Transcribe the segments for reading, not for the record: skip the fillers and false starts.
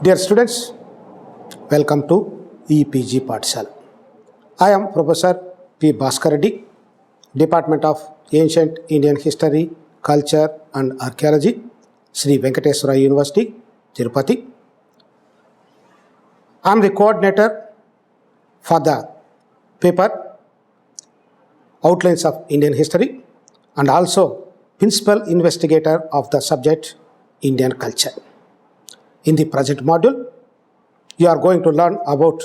Dear students, welcome to EPG Panchala. I am Professor P. Bhaskar Reddy, Department of Ancient Indian History, Culture and Archaeology, Sri Venkateswara University, Tirupati. I am the coordinator for the paper Outlines of Indian History and also principal investigator of the subject Indian Culture. In the present module, you are going to learn about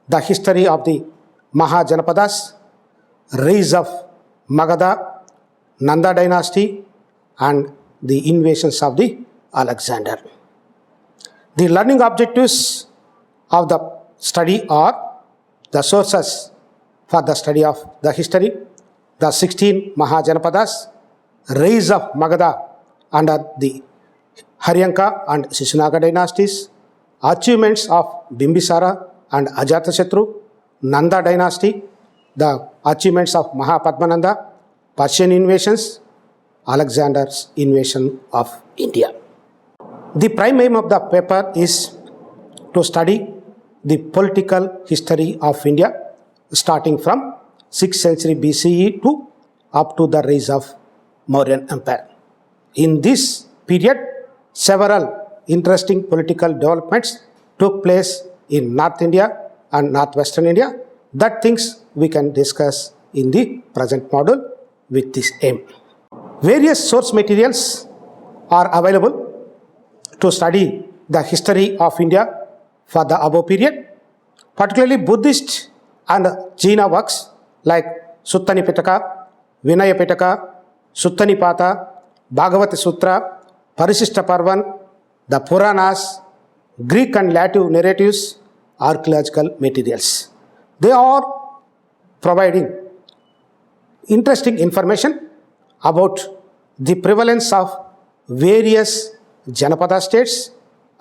the history of the Mahajanapadas, rise of Magadha, Nanda Dynasty, and the invasions of the Alexander. The learning objectives of the study are the sources for the study of the history, the 16 Mahajanapadas, rise of Magadha under the Haryanka and Sisunaga dynasties, achievements of Bimbisara and Ajatasatru, Nanda dynasty, the achievements of Mahapadma Nanda, Persian invasions, Alexander's invasion of India. The prime aim of the paper is to study the political history of India starting from 6th century BCE to up to the rise of Mauryan Empire. In this period, several interesting political developments took place in North India and Northwestern India. That things we can discuss in the present module with this aim. Various source materials are available to study the history of India for the above period, particularly Buddhist and Jaina works like Suttani Pitaka, Vinaya Pitaka, Suttani Pata, Bhagavati Sutra, Parishishta Parvan, the Puranas, Greek and Latin narratives, archaeological materials. They are providing interesting information about the prevalence of various Janapada states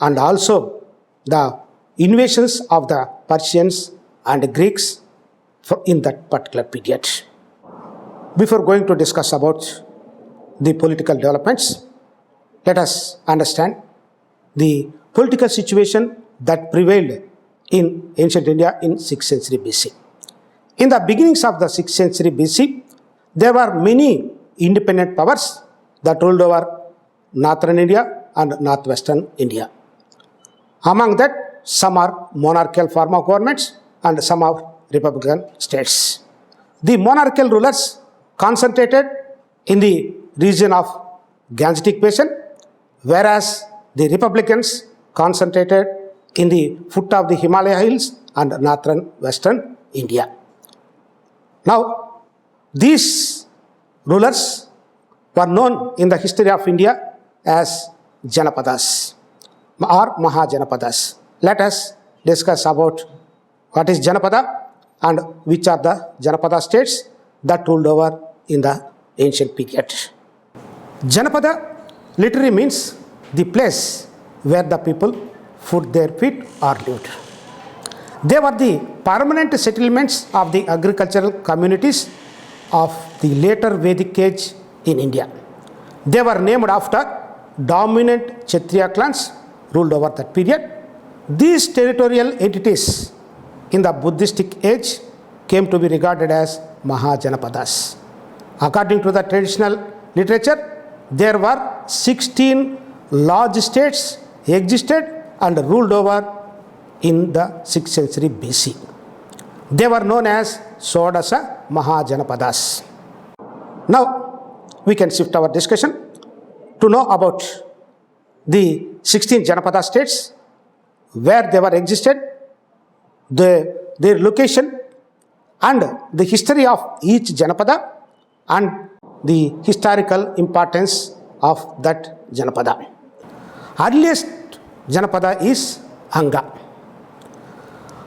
and also the invasions of the Persians and Greeks in that particular period. Before going to discuss about the political developments, let us understand the political situation that prevailed in ancient India in 6th century BC. In the beginnings of the 6th century BC, there were many independent powers that ruled over northern India and northwestern India. Among that, some are monarchical form of governments and some are republican states. The monarchical rulers concentrated in the region of Gangetic Basin, whereas the republicans concentrated in the foot of the Himalaya hills and northern western India. Now, these rulers were known in the history of India as Janapadas or Mahajanapadas. Let us discuss about what is Janapada and which are the Janapada states that ruled over in the ancient period. Janapada literally means the place where the people put their feet or lived. They were the permanent settlements of the agricultural communities of the later Vedic age in India. They were named after dominant Kshatriya clans ruled over that period. These territorial entities in the Buddhistic age came to be regarded as Mahajanapadas. According to the traditional literature, there were 16 large states existed and ruled over in the 6th century BC. They were known as Sodasa Mahajanapadas. Now, we can shift our discussion to know about the 16 Janapada states, where they were existed, their location, and the history of each Janapada and the historical importance of that Janapada. Earliest Janapada is Anga.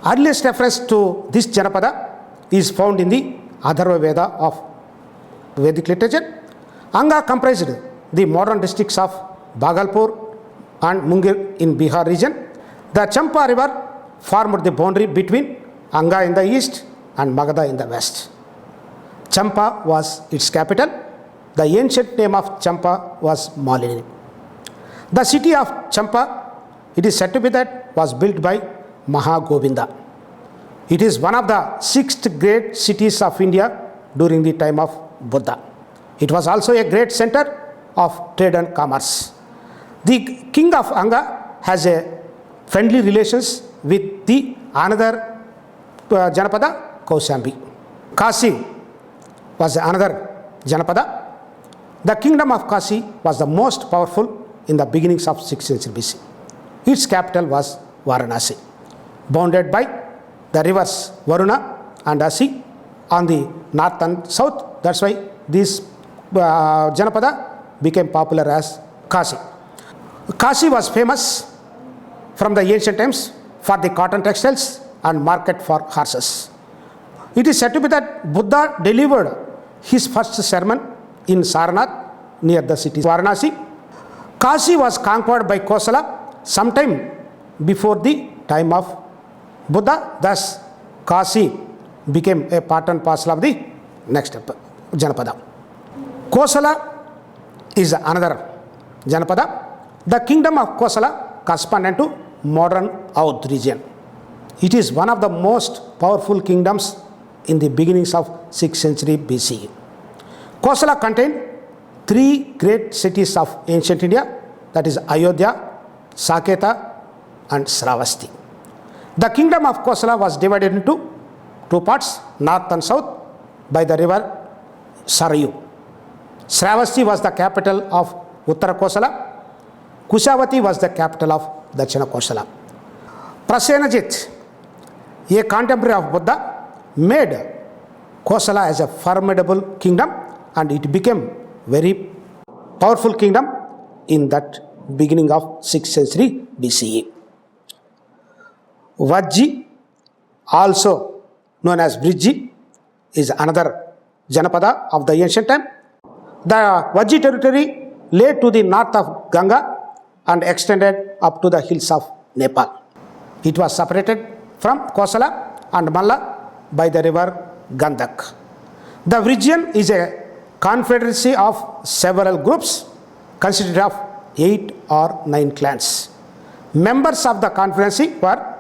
Earliest reference to this Janapada is found in the Atharva Veda of Vedic literature. Anga comprised the modern districts of Bhagalpur and Mungir in Bihar region. The Champa river formed the boundary between Anga in the east and Magadha in the west. Champa was its capital. The ancient name of Champa was Malini. The city of Champa it is said to be that was built by Mahagovinda. It is one of the 6 great cities of India during the time of Buddha. It was also a great center of trade and commerce. The king of Anga has a friendly relations with the another Janapada, Kausambi. Kasi was another Janapada. The kingdom of Kasi was the most powerful in the beginnings of 6th century BC. Its capital was Varanasi, bounded by the rivers Varuna and Asi on the north and south. That's why this Janapada became popular as Kasi. Kasi was famous from the ancient times for the cotton textiles and market for horses. It is said to be that Buddha delivered his first sermon in Sarnath near the city Varanasi. Kasi was conquered by Kosala sometime before the time of Buddha. Thus, Kasi became a part and parcel of the next Janapada. Kosala is another Janapada. The kingdom of Kosala corresponded to modern Audh region. It is one of the most powerful kingdoms in the beginnings of 6th century BCE. Kosala contained 3 great cities of ancient India, that is Ayodhya, Saketa and Sravasti. The kingdom of Kosala was divided into 2 parts, north and south, by the river Sarayu. Sravasti was the capital of Uttara Kosala. Kushavati was the capital of Dachina Kosala. Prasenajit, a contemporary of Buddha, made Kosala as a formidable kingdom, and it became very powerful kingdom in that beginning of 6th century BCE. Vajji, also known as Brijji, is another Janapada of the ancient time. The Vajji territory lay to the north of Ganga and extended up to the hills of Nepal. It was separated from Kosala and Malla by the river Gandak. The region is a confederacy of several groups consisted of 8 or 9 clans. Members of the confederacy were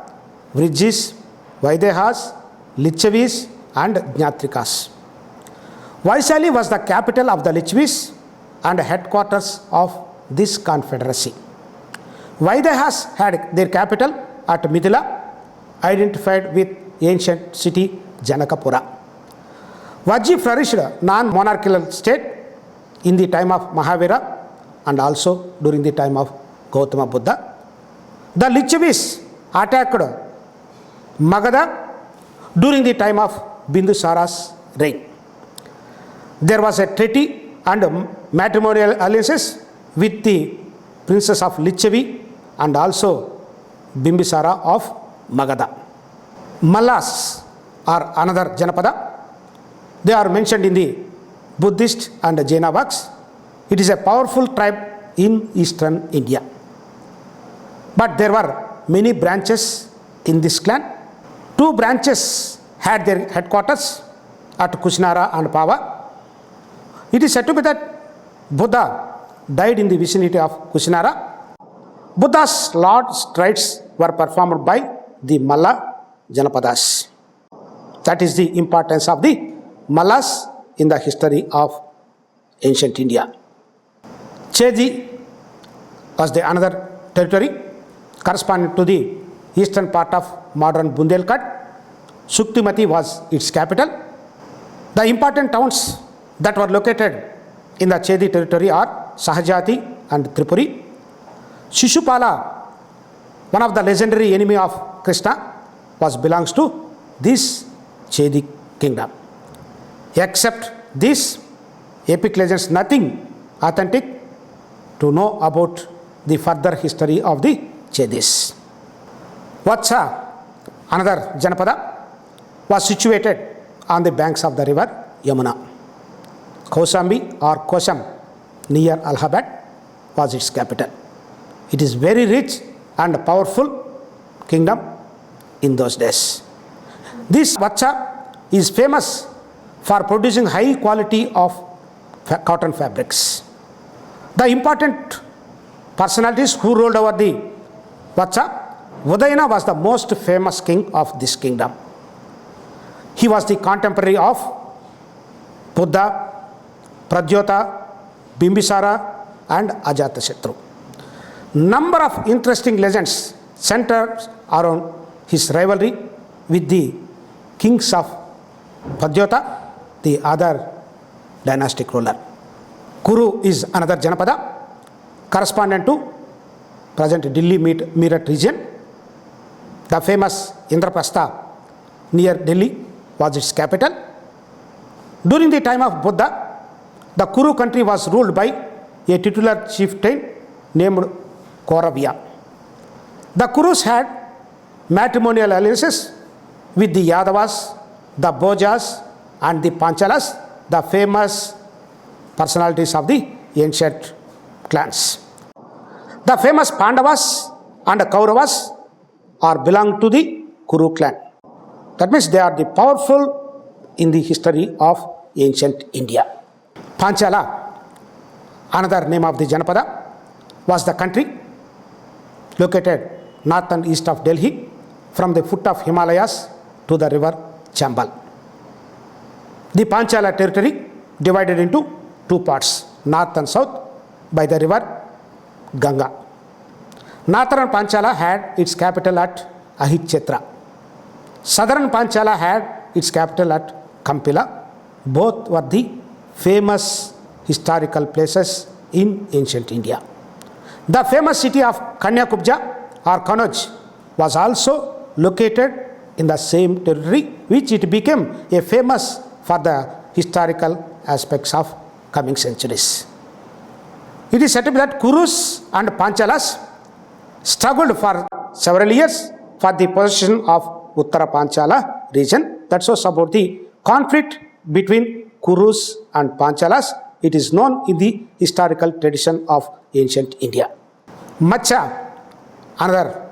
Vrijis, Vaidehas, Lichavis and Jnatrikas. Vaishali was the capital of the Lichavis and headquarters of this confederacy. Vaidehas had their capital at Mithila, identified with ancient city Janakapura. Vajji flourished non-monarchical state in the time of Mahavira and also during the time of Gautama Buddha. The Lichavis attacked Magadha during the time of Bimbisara's reign. There was a treaty and matrimonial alliances with the princess of Lichavi and also Bimbisara of Magadha. Mallas are another Janapada. They are mentioned in the Buddhist and Jaina works. It is a powerful tribe in eastern India. But there were many branches in this clan. 2 branches had their headquarters at Kushinara and Pava. It is said to be that Buddha died in the vicinity of Kushinara. Buddha's last rites were performed by the Malla Janapadas. That is the importance of the Mallas in the history of ancient India. Chedi was the another territory corresponding to the eastern part of modern Bundelkhand. Shuktimati was its capital. The important towns that were located in the Chedi territory are Sahajati and Tripuri. Shishupala, one of the legendary enemy of Krishna, belongs to this Chedi kingdom. Except this epic legends, nothing authentic to know about the further history of the Chedis. Vatsa, another Janapada, was situated on the banks of the river Yamuna. Kausambi or Kosam near Allahabad was its capital. It is very rich and powerful kingdom in those days. This Vatsa is famous for producing high quality of cotton fabrics. The important personalities who ruled over the Vatsa, Udayana was the most famous king of this kingdom. He was the contemporary of Buddha, Pradyota, Bimbisara and Ajatasatru. Number of interesting legends center around his rivalry with the kings of Pradyota, the other dynastic ruler. Kuru is another Janapada correspondent to present Delhi Meerut region. The famous Indraprastha near Delhi was its capital. During the time of Buddha, the Kuru country was ruled by a titular chieftain named Kauravya. The Kurus had matrimonial alliances with the Yadavas, the Bhojas and the Panchalas, the famous personalities of the ancient clans. The famous Pandavas and Kauravas are belong to the Kuru clan. That means they are the powerful in the history of ancient India. Panchala, another name of the Janapada, was the country located north and east of Delhi from the foot of Himalayas to the river Chambal. The Panchala territory divided into two parts, north and south, by the river Ganga. Northern Panchala had its capital at Ahichetra. Southern Panchala had its capital at Kampila. Both were the famous historical places in ancient India. The famous city of Kanyakubja or Kanauj was also located in the same territory, which it became a famous for the historical aspects of coming centuries. It is said that Kurus and Panchalas struggled for several years for the possession of Uttara Panchala region. That shows about the conflict between Kurus and Panchalas. It is known in the historical tradition of ancient India. Matsya, another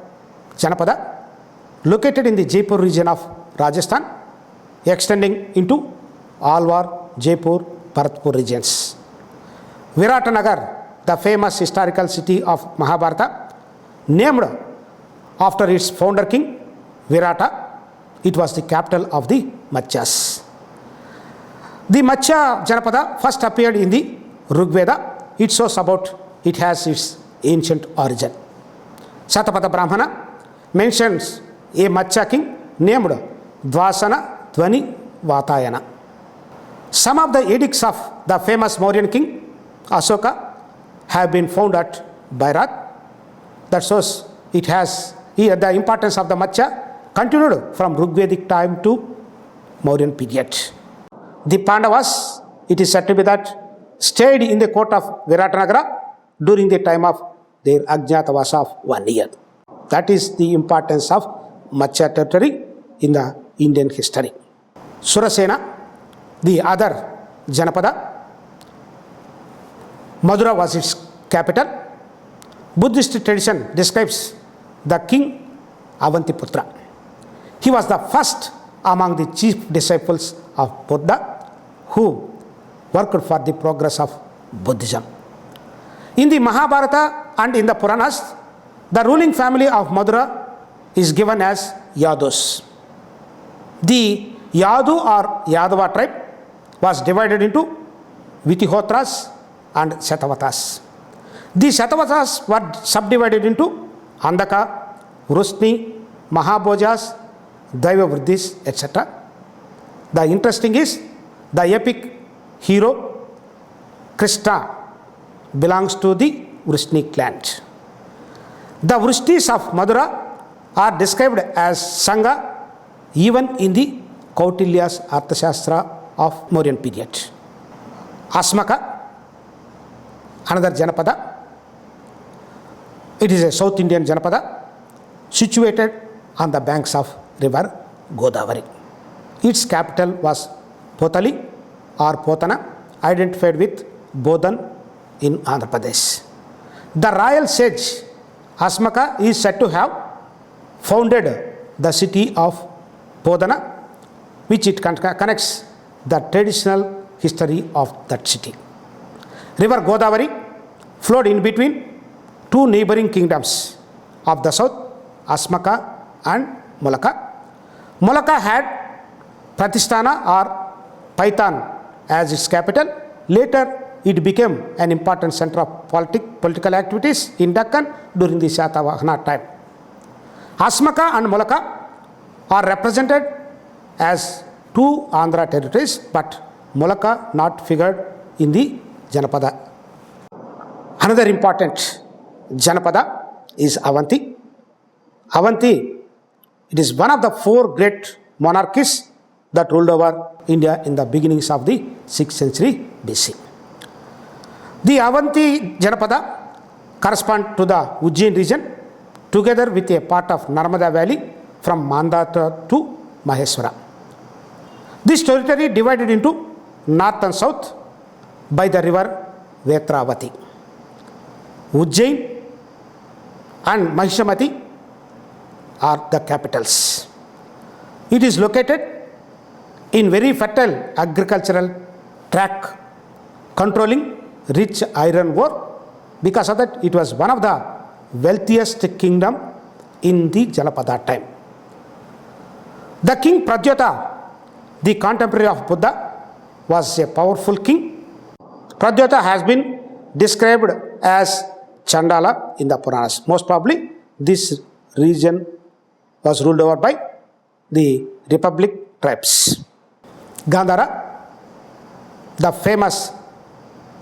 Janapada, located in the Jaipur region of Rajasthan, extending into Alwar, Jaipur, Bharatpur regions. Viratanagar, the famous historical city of Mahabharata, named after its founder king Virata, it was the capital of the Matsyas. The Matsya Janapada first appeared in the Rigveda. It shows about it has its ancient origin. Shatapada Brahmana mentions a Matsya king named Dvasana Dvani Vatayana. Some of the edicts of the famous Mauryan king Asoka have been found at Bairat. That shows it has here the importance of the Matsya continued from Rigvedic time to Mauryan period. The Pandavas, it is said to be that, stayed in the court of Viratanagara during the time of their Ajñatavasa of 1 year. That is the importance of Matsya territory in the Indian history. Surasena, the other Janapada, Madura was its capital. Buddhist tradition describes the king Avanti Putra. He was the first among the chief disciples of Buddha who worked for the progress of Buddhism. In the Mahabharata and in the Puranas, the ruling family of Madura is given as Yadus. The Yadu or Yadava tribe was divided into Vitihotras and Shatavatas. The Shatavatas were subdivided into Andaka, Vrusni, Mahabhojas, Daivavriddhis, etc. The interesting is the epic hero Krishna belongs to the Vrusni clan. The Vrustis of Madura are described as Sangha even in the Kautilya's Arthashastra of Mauryan period. Asmaka, another Janapada. It is a South Indian Janapada situated on the banks of river Godavari. Its capital was Potali or Potana, identified with Bodhan in Andhra Pradesh. The royal sage Asmaka is said to have founded the city of Bodhana, which it connects the traditional history of that city. River Godavari flowed in between two neighboring kingdoms, of the south, Asmaka and Mulaka. Mulaka had Pratisthana or Paitan as its capital. Later, it became an important center of political activities in Deccan during the Satavahana time. Asmaka and Mulaka are represented as two Andhra territories, but Mulaka not figured in the Janapada. Another important Janapada is Avanti. Avanti, it is one of the four great monarchies that ruled over India in the beginnings of the 6th century BC. The Avanti Janapada correspond to the Ujjain region together with a part of Narmada Valley from Magadha to Maheswara. This territory divided into north and south by the river Vetravati. Ujjain and Mahishamati are the capitals. It is located in very fertile agricultural tract controlling rich iron ore. Because of that, it was one of the wealthiest kingdom in the Janapada time. The king Pradyota, the contemporary of Buddha, was a powerful king. Pradyota has been described as Chandala in the Puranas. Most probably, this region was ruled over by the Republic tribes. Gandhara, the famous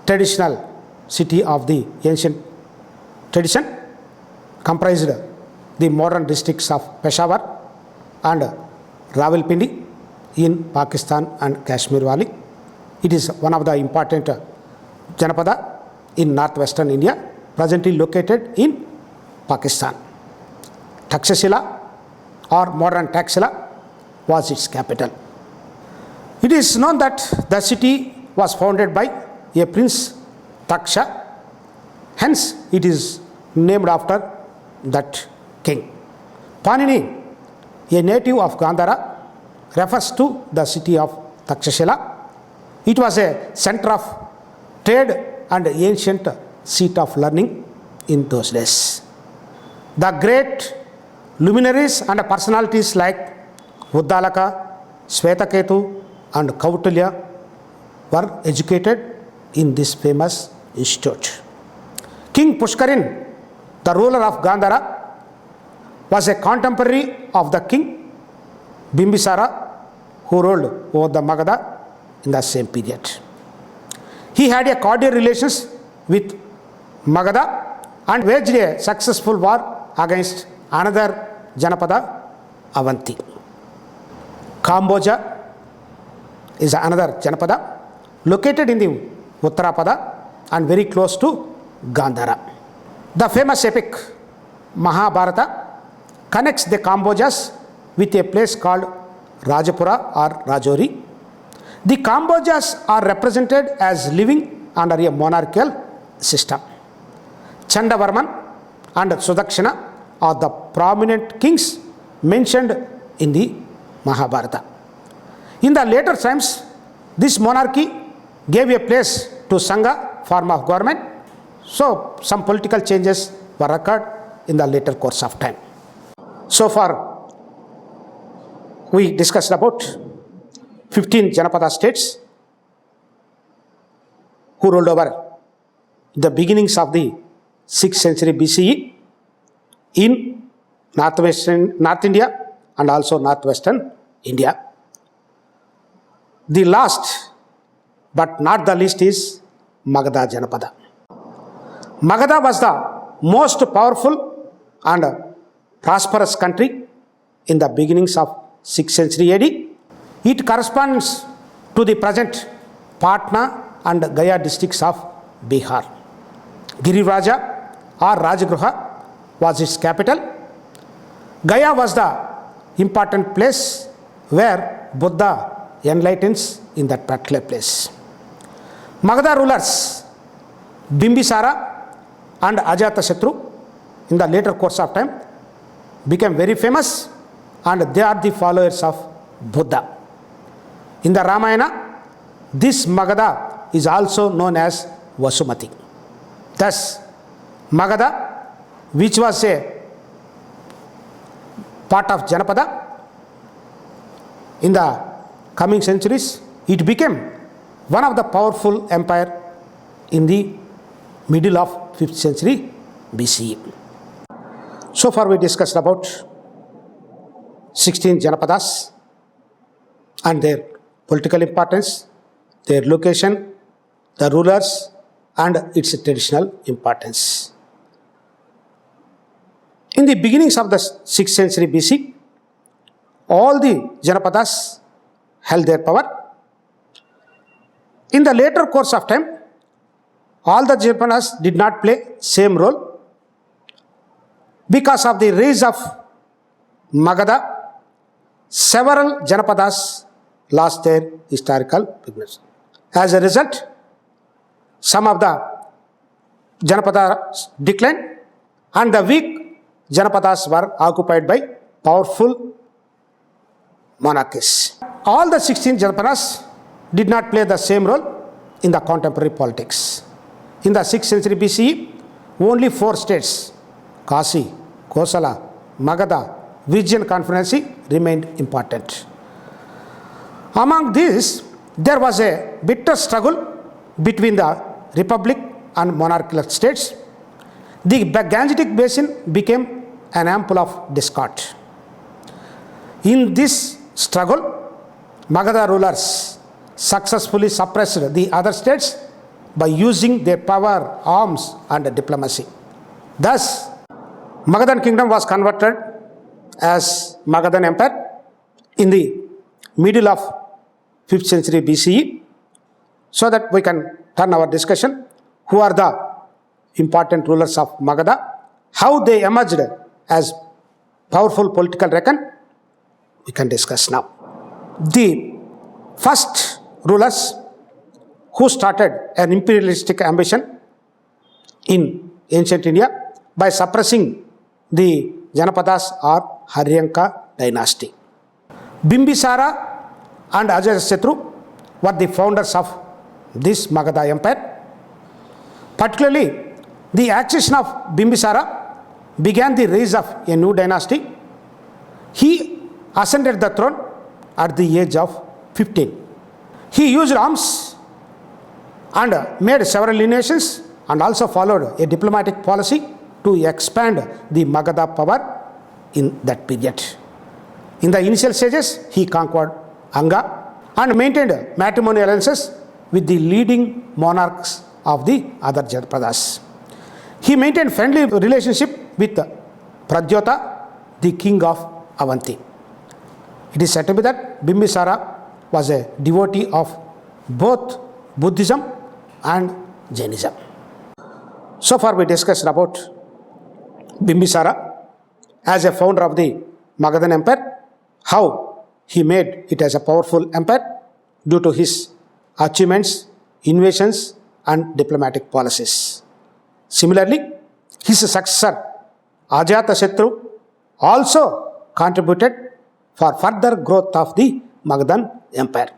traditional city of the ancient tradition, comprised the modern districts of Peshawar and Rawalpindi in Pakistan and Kashmir Valley. It is one of the important Janapada in northwestern India, presently located in Pakistan. Takshashila or modern Taxila was its capital. It is known that the city was founded by a prince Taksha, hence it is named after that king. Panini, a native of Gandhara, refers to the city of Takshashila. It was a center of trade and ancient seat of learning in those days. The great luminaries and personalities like Uddalaka, Swetaketu and Kautilya were educated in this famous institute. King Pushkarin, the ruler of Gandhara, was a contemporary of the king Bimbisara, who ruled over the Magadha in the same period. He had a cordial relations with Magadha and waged a successful war against another Janapada, Avanti. Kamboja is another Janapada located in the Uttarapada and very close to Gandhara. The famous epic Mahabharata connects the Kambojas with a place called Rajapura or Rajori. The Kambojas are represented as living under a monarchical system. Chandavarman and Sudakshana are the prominent kings mentioned in the Mahabharata. In the later times, this monarchy gave a place to Sangha form of government, so some political changes were occurred in the later course of time. So far, we discussed about 15 Janapada states who ruled over the beginnings of the 6th century BCE in North India and also northwestern India. The last but not the least is Magadha Janapada. Magadha was the most powerful and prosperous country in the beginnings of 6th century AD. It corresponds to the present Patna and Gaya districts of Bihar. Girivraja or Rajagruha was its capital. Gaya was the important place where Buddha enlightens in that particular place. Magadha rulers Bimbisara and Ajatasatru in the later course of time became very famous, and they are the followers of Buddha. In the Ramayana, this Magadha is also known as Vasumati. Thus, Magadha, which was a part of Janapada. In the coming centuries, it became one of the powerful empire in the middle of 5th century BCE. So far we discussed about 16 Janapadas and their political importance, their location, the rulers, and its traditional importance. In the beginnings of the 6th century BC, all the Janapadas held their power. In the later course of time, all the Janapadas did not play same role. Because of the rise of Magadha, several Janapadas lost their historical pigments. As a result, some of the Janapadas declined and the weak Janapadas were occupied by powerful monarchies. All the 16 Janapadas did not play the same role in the contemporary politics. In the 6th century BCE, only 4 states, Kasi, Kosala, Magadha, Vijayanapada Confederacy remained important. Among these, there was a bitter struggle between the republic and monarchical states. The Gangetic Basin became an ample of discord. In this struggle, Magadha rulers successfully suppressed the other states by using their power, arms, and diplomacy. Thus, Magadhan kingdom was converted as Magadhan Empire in the middle of 5th century BCE. So that we can turn our discussion, who are the important rulers of Magadha, how they emerged as powerful political recon, we can discuss now. The first rulers who started an imperialistic ambition in ancient India by suppressing the Janapadas are Sisunaga Dynasty. Bimbisara and Ajatasatru were the founders of this Magadha Empire. Particularly, the accession of Bimbisara began the rise of a new dynasty. He ascended the throne at the age of 15. He used arms and made several innovations and also followed a diplomatic policy to expand the Magadha power in that period. In the initial stages, he conquered Anga and maintained matrimonial alliances with the leading monarchs of the other Janapadas. He maintained friendly relationship with Pradyota, the king of Avanti. It is said to be that Bimbisara was a devotee of both Buddhism and Jainism. So far we discussed about Bimbisara as a founder of the Magadhan Empire, how he made it as a powerful empire due to his achievements, innovations, and diplomatic policies. Similarly, his successor Ajatasatru also contributed for further growth of the Magadhan Empire.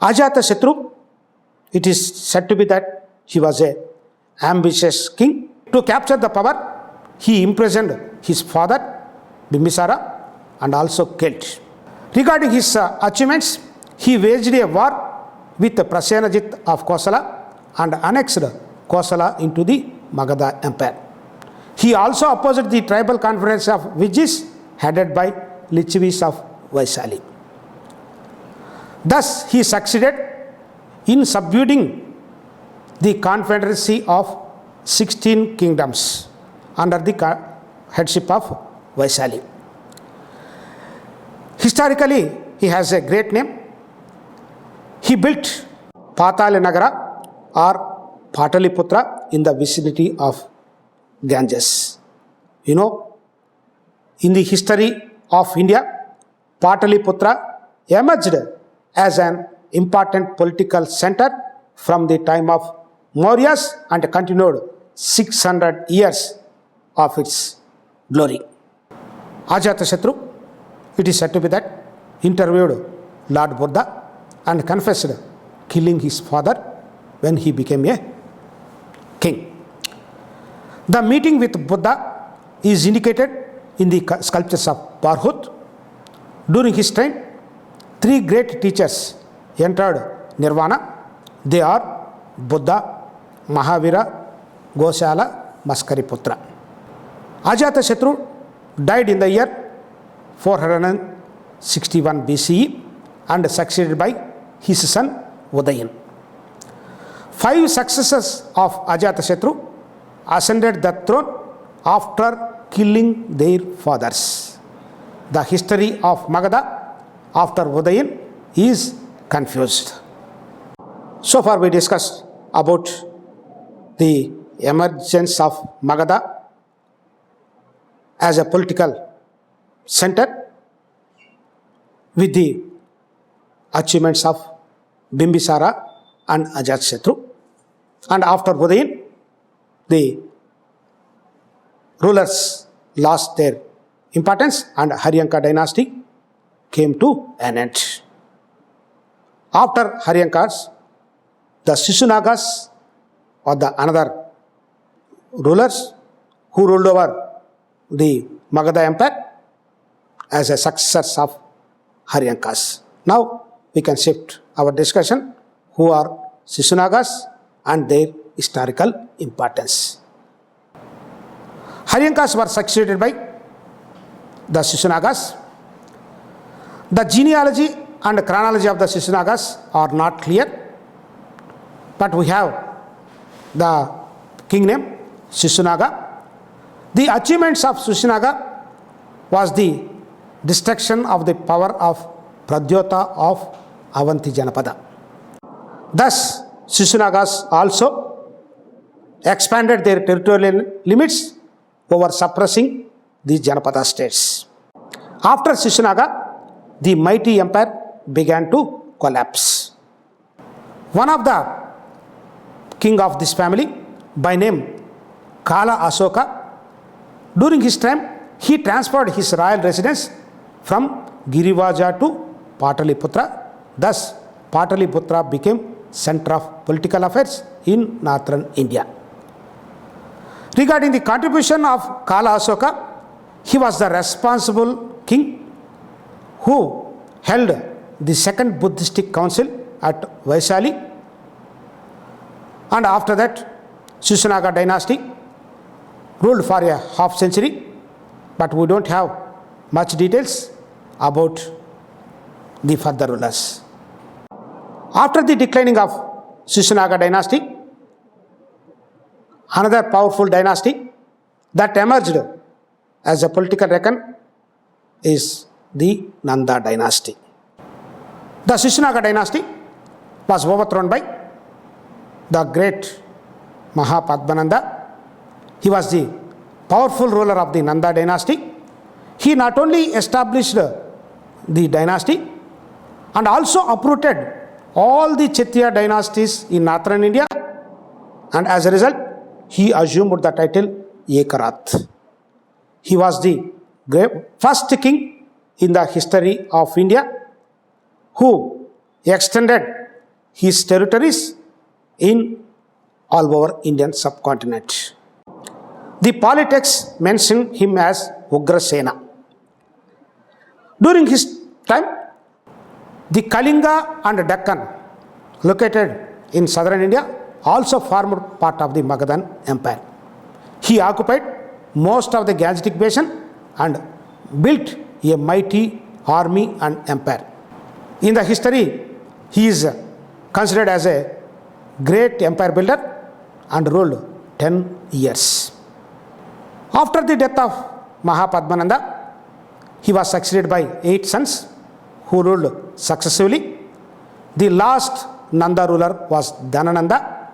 Ajatasatru, it is said to be that he was an ambitious king. To capture the power, he imprisoned his father Bimbisara and also killed. Regarding his achievements, he waged a war with Prasenajit of Kosala and annexed Kosala into the Magadha Empire. He also opposed the tribal confederacy of Vijis headed by Lichavis of Vaishali. Thus, he succeeded in subduing the confederacy of 16 kingdoms under the headship of Vaishali. Historically, he has a great name. He built Patalyanagara or Pataliputra in the vicinity of Ganges. You know, in the history of India, Pataliputra emerged as an important political center from the time of Mauryas and continued 600 years of its glory. Ajatasatru, it is said to be that, interviewed Lord Buddha and confessed killing his father when he became a king. The meeting with Buddha is indicated in the sculptures of Barhut. During his time, 3 great teachers entered Nirvana. They are Buddha, Mahavira, Kosala, Maskariputra. Ajatasatru died in the year 461 BCE and succeeded by his son Udayan. 5 successors of Ajatasatru ascended the throne after killing their fathers. The history of Magadha after Udayan is confused. So far we discussed about the emergence of Magadha as a political center with the achievements of Bimbisara and Ajatasatru. And after Udayan, the rulers lost their importance and Haryanka dynasty came to an end. After Haryankas, the Sisunagas or the another rulers who ruled over the Magadha Empire as a successors of Haryankas. Now we can shift our discussion who are Sisunagas and their historical importance. Haryankas were succeeded by the Sisunagas. The genealogy and chronology of the Sisunagas are not clear, but we have the king name Sisunaga. The achievements of Sisunaga was the destruction of the power of Pradyota of Avanti Janapada. Thus, Sisunagas also expanded their territorial limits over suppressing the Janapada states. After Sisunaga, the mighty empire began to collapse. One of the king of this family, by name Kala Asoka, during his time, he transferred his royal residence from Girivaja to Pataliputra. Thus, Pataliputra became center of political affairs in northern India. Regarding the contribution of Kala Asoka, he was the responsible king who held the second Buddhistic council at Vaisali. And after that, Sisunaga Dynasty ruled for a half century, but we don't have much details about the further rulers. After the declining of Sisunaga Dynasty, another powerful dynasty that emerged as a political reckoner is the Nanda Dynasty. The Sisunaga Dynasty was overthrown by the great Mahapadma. He was the powerful ruler of the Nanda dynasty. He not only established the dynasty and also uprooted all the Kshatriya dynasties in northern India, and as a result, he assumed the title Ekarath. He was the first king in the history of India who extended his territories in all over Indian subcontinent. The politics mention him as Ugrasena. During his time, the Kalinga and Deccan, located in southern India, also formed part of the Magadhan Empire. He occupied most of the Gangetic basin and built a mighty army and empire. In the history, he is considered as a great empire builder and ruled 10 years. After the death of Mahapadma, he was succeeded by 8 sons who ruled successively. The last Nanda ruler was Dhanananda.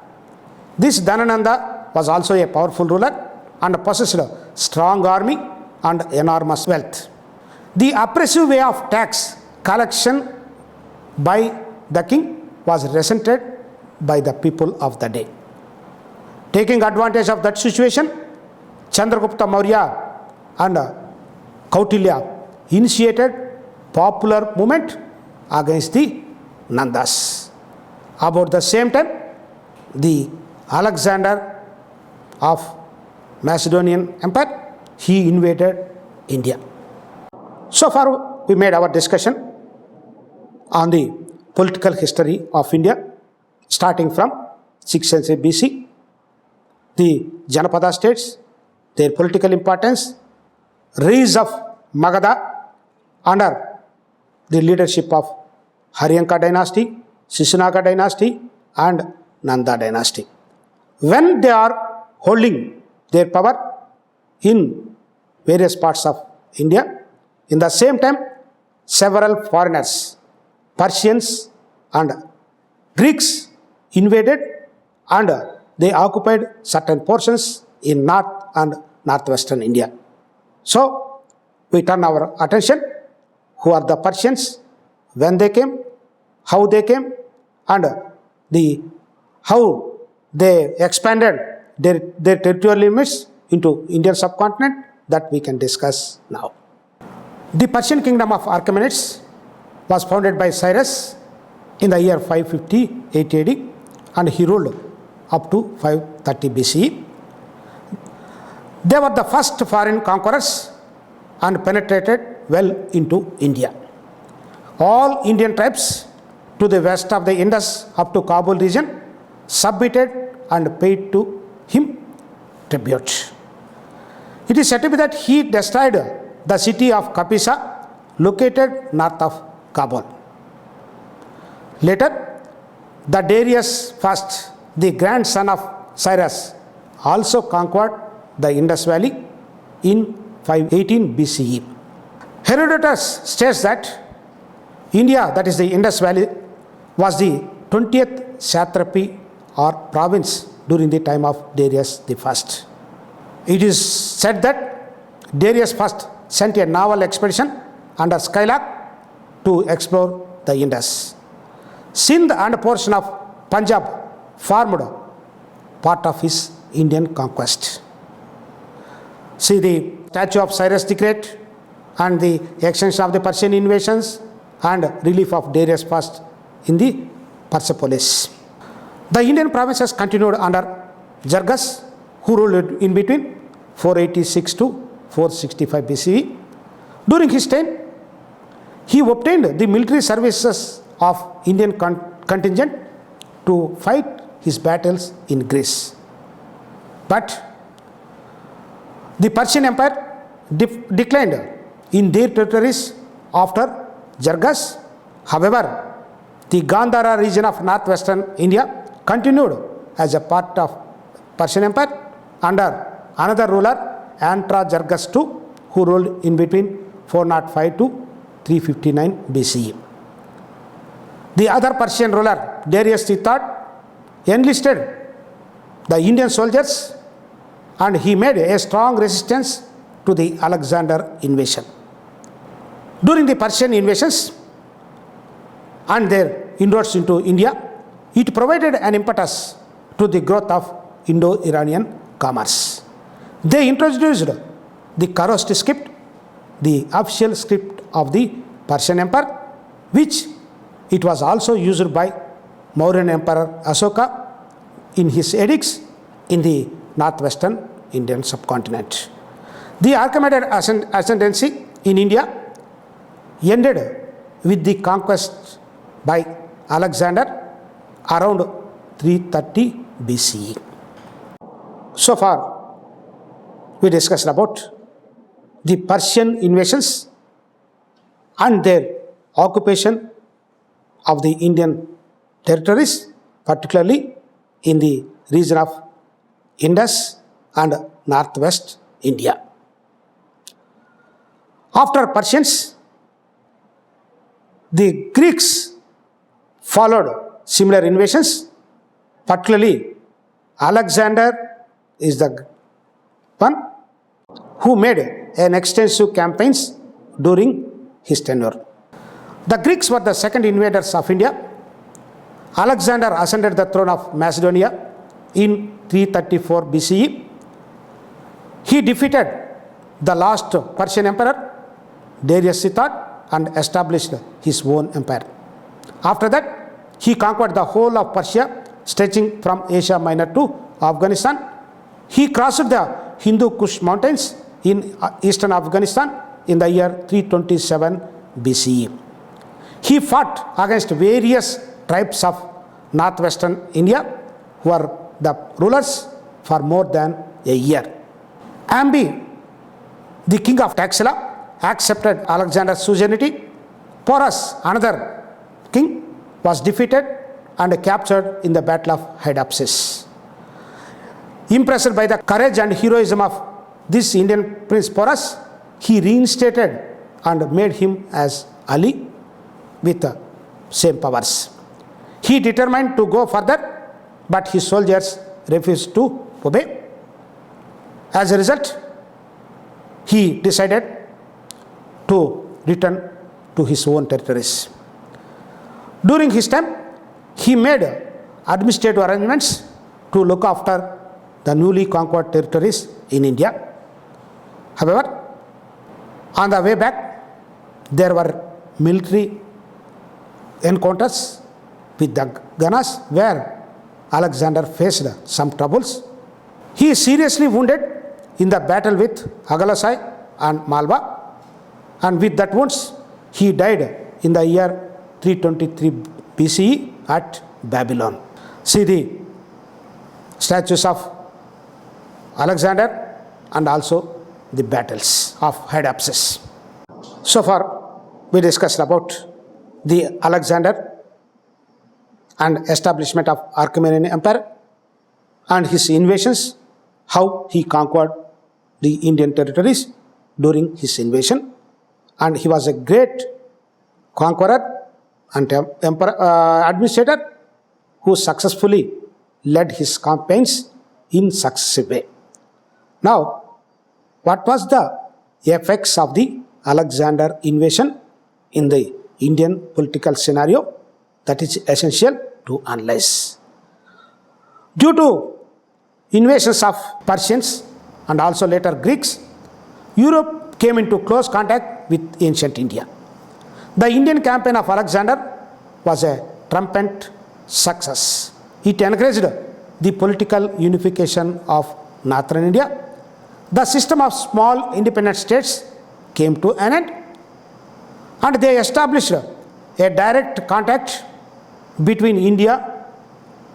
This Dhanananda was also a powerful ruler and possessed a strong army and enormous wealth. The oppressive way of tax collection by the king was resented by the people of the day. Taking advantage of that situation, Chandragupta Maurya and Kautilya initiated popular movement against the Nandas. About the same time, the Alexander of Macedonian Empire, he invaded India. So far, we made our discussion on the political history of India, starting from 6th century BC, the Janapada states, their political importance, rise of Magadha under the leadership of Haryanka dynasty, Sisunaga dynasty, and Nanda dynasty. When they are holding their power in various parts of India, in the same time, several foreigners, Persians and Greeks invaded and they occupied certain portions in north and northwestern India. So, we turn our attention, who are the Persians, when they came, how they came, and how they expanded their territorial limits into Indian subcontinent, that we can discuss now. The Persian kingdom of Achaemenids was founded by Cyrus in the year 558 AD and he ruled up to 530 BCE. They were the first foreign conquerors and penetrated well into India. All Indian tribes to the west of the Indus up to Kabul region submitted and paid to him tribute. It is said to be that he destroyed the city of Kapisa, located north of Kabul. Later, the Darius I, the grandson of Cyrus, also conquered the Indus Valley in 518 BCE. Herodotus states that India, that is the Indus Valley, was the 20th satrapy or province during the time of Darius I. It is said that Darius I sent a naval expedition under Skylark to explore the Indus. Sindh and a portion of Punjab formed part of his Indian conquest. See the statue of Cyrus the Great and the extension of the Persian invasions and relief of Darius I in the Persepolis. The Indian provinces continued under Jargas, who ruled in between 486 to 465 BCE. During his time, he obtained the military services of Indian contingent to fight his battles in Greece. But the Persian Empire declined in their territories after Jargas. However, the Gandhara region of northwestern India continued as a part of Persian Empire under another ruler, Antra Jargas II, who ruled in between 405 to 359 BCE. The other Persian ruler, Darius III, enlisted the Indian soldiers and he made a strong resistance to the Alexander invasion. During the Persian invasions and their inroads into India, it provided an impetus to the growth of Indo-Iranian commerce. They introduced the Kharoshti script, the official script of the Persian Empire, which it was also used by Mauryan Emperor Ashoka in his edicts in the northwestern Indian subcontinent. The Achaemenid ascendancy in India ended with the conquest by Alexander around 330 BCE. So far, we discussed about the Persian invasions and their occupation of the Indian territories, particularly in the region of Indus and northwest India. After Persians, the Greeks followed similar invasions, particularly Alexander is the one who made an extensive campaigns during his tenure. The Greeks were the second invaders of India. Alexander ascended the throne of Macedonia in 334 BCE. He defeated the last Persian emperor, Darius III, and established his own empire. After that, he conquered the whole of Persia, stretching from Asia Minor to Afghanistan. He crossed the Hindu Kush mountains in eastern Afghanistan in the year 327 BCE. He fought against various tribes of northwestern India who were the rulers for more than a year. Ambi, the king of Taxila, accepted Alexander's suzerainty. Porus, another king, was defeated and captured in the Battle of Hydaspes. Impressed by the courage and heroism of this Indian prince Porus, he reinstated and made him as Ali with the same powers. He determined to go further, but his soldiers refused to obey. As a result, he decided to return to his own territories. During his time, he made administrative arrangements to look after the newly conquered territories in India. However, on the way back, there were military encounters with the Ganas where Alexander faced some troubles. He is seriously wounded in the battle with Agalasai and Malwa, and with that wounds, he died in the year 323 BCE at Babylon. See the statues of Alexander and also the battles of Hydaspes. So far, we discussed about the Alexander and establishment of Achaemenid Empire and his invasions, how he conquered the Indian territories during his invasion, and he was a great conqueror and administrator who successfully led his campaigns in successive way. Now, what was the effects of the Alexander invasion in the Indian political scenario? That is essential to analyze. Due to invasions of Persians and also later Greeks, Europe came into close contact with ancient India. The Indian campaign of Alexander was a triumphant success. It encouraged the political unification of northern India. The system of small independent states came to an end, and they established a direct contact between India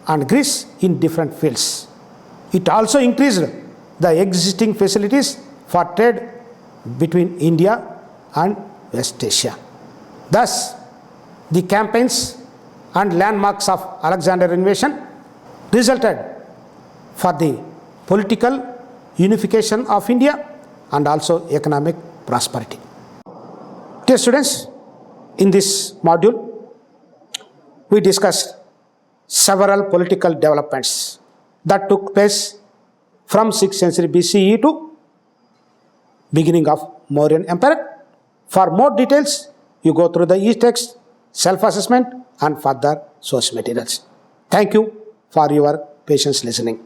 and Greece in different fields. It also increased the existing facilities for trade between India and West Asia. Thus, the campaigns and landmarks of Alexander invasion resulted for the political unification of India and also economic prosperity. Dear students, in this module, we discussed several political developments that took place from 6th century BCE to beginning of Mauryan Empire. For more details, you go through the e-text, self-assessment and further source materials. Thank you for your patience listening.